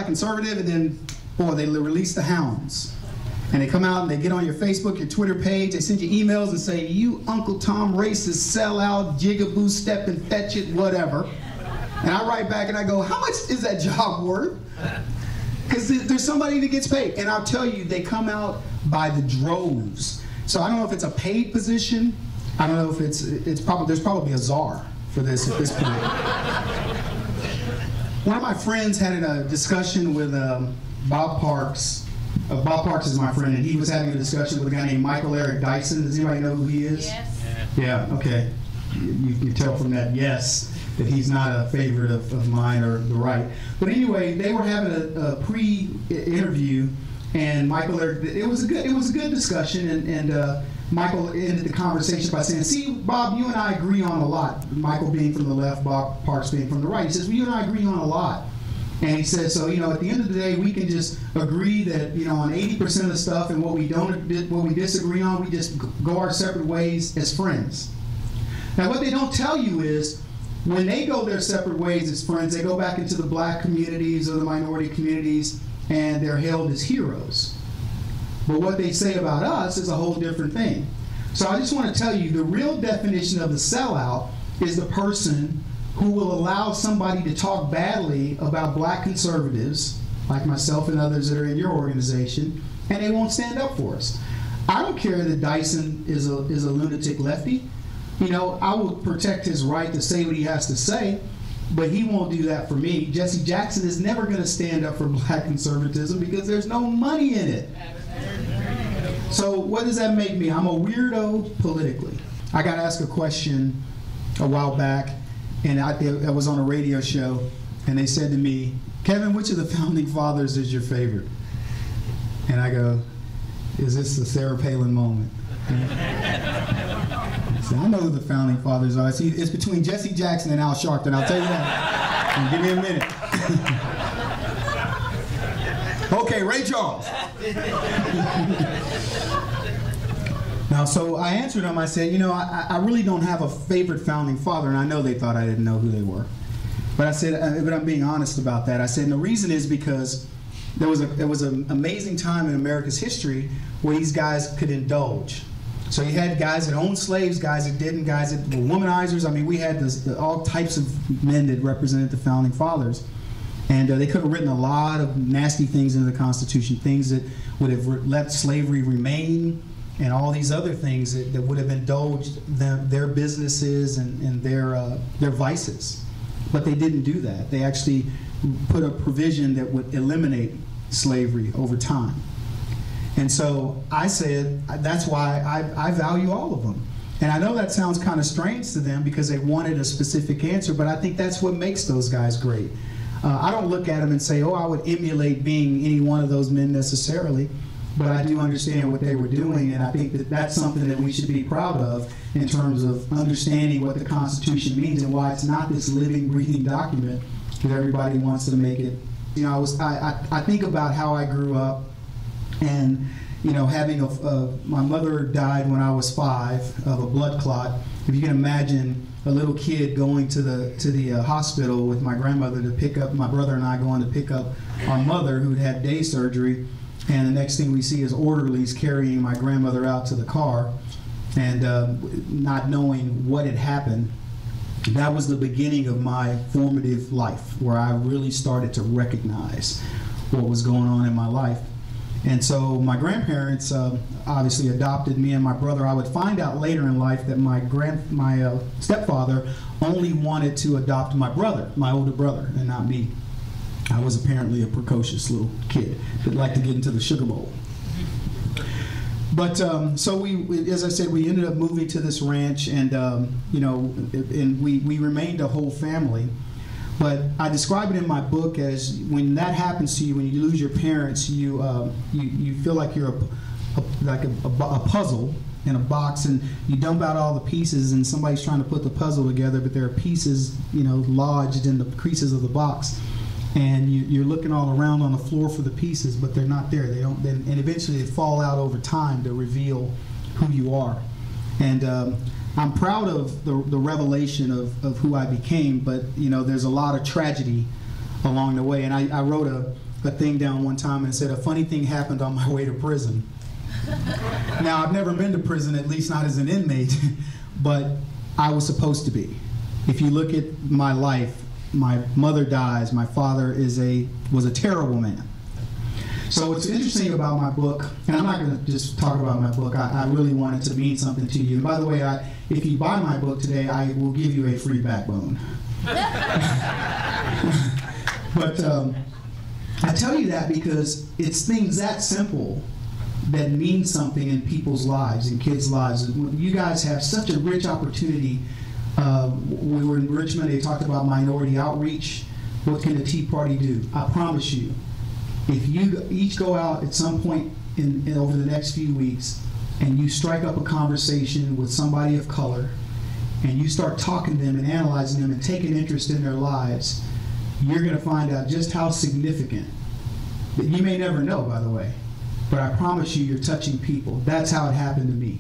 Conservative, and then, boy, they release the hounds. And they come out and they get on your Facebook, your Twitter page, they send you emails and say, you Uncle Tom racist, sellout, jigaboo, step and fetch it, whatever. And I write back and I go, how much is that job worth? Because there's somebody that gets paid. And I'll tell you, they come out by the droves. So I don't know if it's a paid position. I don't know if there's probably a czar for this at this point. One of my friends had a discussion with Bob Parks. Bob Parks is my friend, and he was having a discussion with a guy named Michael Eric Dyson. Does anybody know who he is? Yes. Yeah, okay. You can tell from that yes that he's not a favorite of mine or the right. But anyway, they were having a pre-interview, and Michael Eric, it was a good discussion, and Michael ended the conversation by saying, see, Bob, you and I agree on a lot. Michael being from the left, Bob Parks being from the right. He says, well, you and I agree on a lot. And he says, so, at the end of the day, we can just agree that, on 80% of the stuff, and what we disagree on, we just go our separate ways as friends. Now, what they don't tell you is, when they go their separate ways as friends, they go back into the black communities or the minority communities, and they're hailed as heroes. But what they say about us is a whole different thing. So I just want to tell you, the real definition of the sellout is the person who will allow somebody to talk badly about black conservatives, like myself and others that are in your organization, and they won't stand up for us. I don't care that Dyson is a lunatic lefty. I will protect his right to say what he has to say, but he won't do that for me. Jesse Jackson is never going to stand up for black conservatism because there's no money in it. So what does that make me? I'm a weirdo politically. I got asked a question a while back, and I was on a radio show, and they said to me, Kevin, which of the founding fathers is your favorite? And I go, is this the Sarah Palin moment? So I know who the founding fathers are. It's between Jesse Jackson and Al Sharpton, I'll tell you that. And give me a minute. Okay, Ray Charles. Now, so I answered them. I said, I really don't have a favorite founding father, and I know they thought I didn't know who they were. But I said, but I'm being honest about that. I said, and the reason is because there was an amazing time in America's history where these guys could indulge. So you had guys that owned slaves, guys that didn't, guys that were womanizers. I mean, we had all types of men that represented the founding fathers. And they could have written a lot of nasty things into the Constitution, things that would have let slavery remain, and all these other things that would have indulged their businesses and their vices. But they didn't do that. They actually put a provision that would eliminate slavery over time. And so I said, that's why I value all of them. And I know that sounds kind of strange to them because they wanted a specific answer, but I think that's what makes those guys great. I don't look at them and say, oh, I would emulate being any one of those men necessarily, but I do understand what they were doing, and I think that that's something that we should be proud of in terms of understanding what the Constitution means and why it's not this living, breathing document that everybody wants to make it. I think about how I grew up, and having my mother died when I was 5 of a blood clot. If you can imagine a little kid going to the hospital with my grandmother to pick up, my brother and I going to pick up our mother who'd had day surgery, and the next thing we see is orderlies carrying my grandmother out to the car, and not knowing what had happened. That was the beginning of my formative life, where I really started to recognize what was going on in my life. And so my grandparents obviously adopted me and my brother. I would find out later in life that my stepfather only wanted to adopt my brother, my older brother, and not me. I was apparently a precocious little kid that liked to get into the sugar bowl. But so we, as I said, we ended up moving to this ranch, and and we remained a whole family. But I describe it in my book as when that happens to you, when you lose your parents, you feel like you're a puzzle in a box, and you dump out all the pieces, and somebody's trying to put the puzzle together, but there are pieces, lodged in the creases of the box. and you're looking all around on the floor for the pieces, but they're not there. They don't, and eventually they fall out over time to reveal who you are. And I'm proud of the revelation of who I became, but there's a lot of tragedy along the way. And I wrote a thing down one time and said, a funny thing happened on my way to prison. Now, I've never been to prison, at least not as an inmate, but I was supposed to be. If you look at my life, my mother dies, my father was a terrible man. So what's interesting about my book, and I'm not going to just talk about my book, I really want it to mean something to you. And by the way, if you buy my book today, I will give you a free backbone. But I tell you that because it's things that simple that mean something in people's lives, in kids' lives. You guys have such a rich opportunity. We were in Richmond, they talked about minority outreach. What can the Tea Party do? I promise you, if you each go out at some point over the next few weeks and you strike up a conversation with somebody of color and you start talking to them and analyzing them and taking interest in their lives, you're going to find out just how significant. You may never know, by the way, but I promise you, you're touching people. That's how it happened to me.